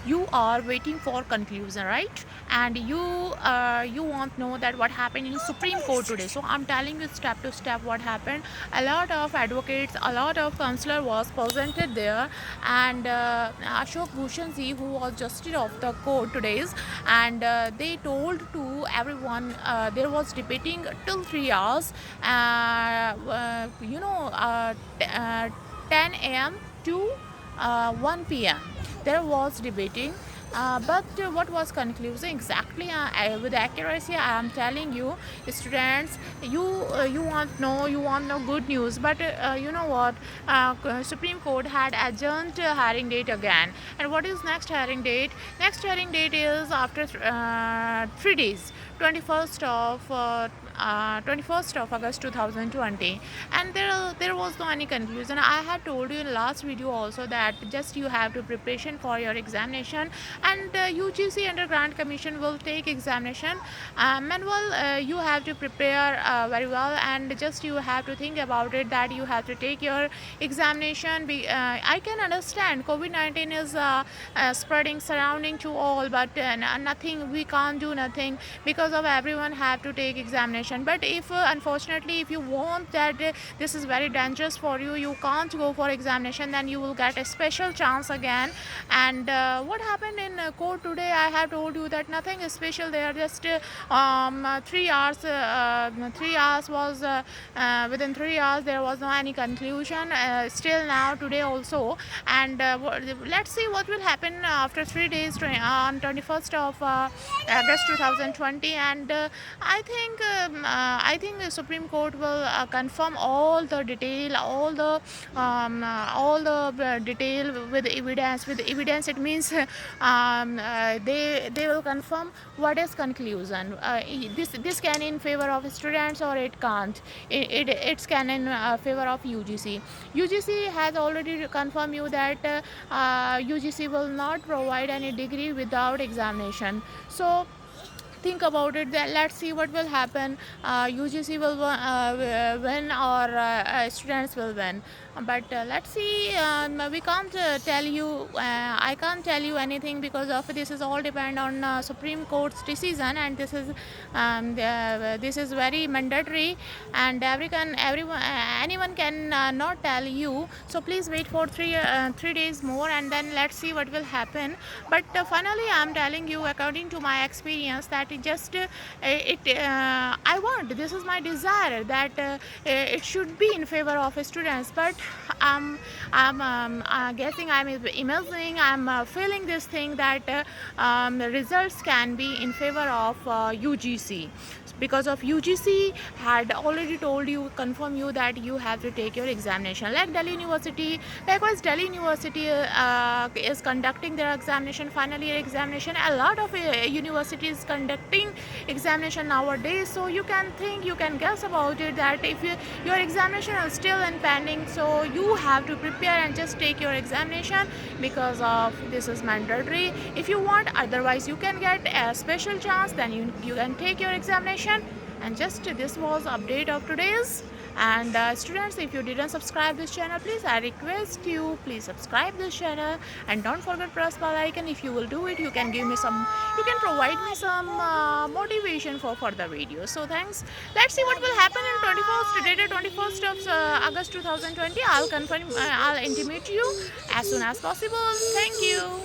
you are waiting for conclusion, right? And you want to know that what happened in Supreme Court today. So I'm telling you step to step what happened. A lot of advocates, a lot of counselor was presented there, and Ashok Bhushan ji, who was justice of the court today's, and they told to everyone, there was debating till 3 hours, uh, 10 a.m. to 1 p.m. There was debating, but what was conclusion exactly, with accuracy I am telling you, students, you want no good news, but you know what, Supreme Court had adjourned hearing date again. And what is next hearing date? Next hearing date is after 3 days, 21st of 21st of August 2020. And there was no any conclusion. I had told you in last video also that just you have to preparation for your examination, and UGC under Grant Commission will take examination manual. You have to prepare very well, and just you have to think about it that you have to take your examination. I can understand COVID-19 is spreading surrounding to all, but nothing, we can't do nothing because of everyone have to take examination. But if unfortunately if you want that this is very dangerous for you, you can't go for examination, then you will get a special chance again. And what happened in court today, I have told you that nothing is special. They are just 3 hours. 3 hours was within 3 hours there was no any conclusion. Still now today also, and let's see what will happen after 3 days on 21st of August 2020. And I think the Supreme Court will confirm all the detail, all the detail with evidence. With evidence, it means they will confirm what is conclusion. This can in favor of students or it can't. It's can in favor of UGC. UGC has already confirmed you that UGC will not provide any degree without examination. So think about it, that let's see what will happen. UGC will win, or students will win. But let's see. We can't tell you, I can't tell you anything, because of this is all depend on Supreme Court's decision, and this is very mandatory, and everyone anyone can not tell you. So please wait for 3 days more, and then let's see what will happen. But finally I'm telling you, according to my experience, that it just I want, this is my desire, that it should be in favor of students. But I'm guessing, I'm imagining, I'm feeling this thing that the results can be in favor of UGC, because of UGC had already told you, confirm you that you have to take your examination. Like Delhi University, likewise Delhi University is conducting their examination, final year examination. A lot of universities conducting examination nowadays. So you can think, you can guess about it, that if your examination is still in pending, so you have to prepare and just take your examination, because of this is mandatory. If you want, otherwise you can get a special chance, then you can take your examination. And just this was update of today's. And students, if you didn't subscribe this channel, please I request you, please subscribe this channel, and don't forget press bell icon. If you will do it, you can give me some, you can provide me some motivation for further videos. So thanks. Let's see what will happen in 21st dated 21st of August 2020. I'll confirm, I'll intimate you as soon as possible. Thank you.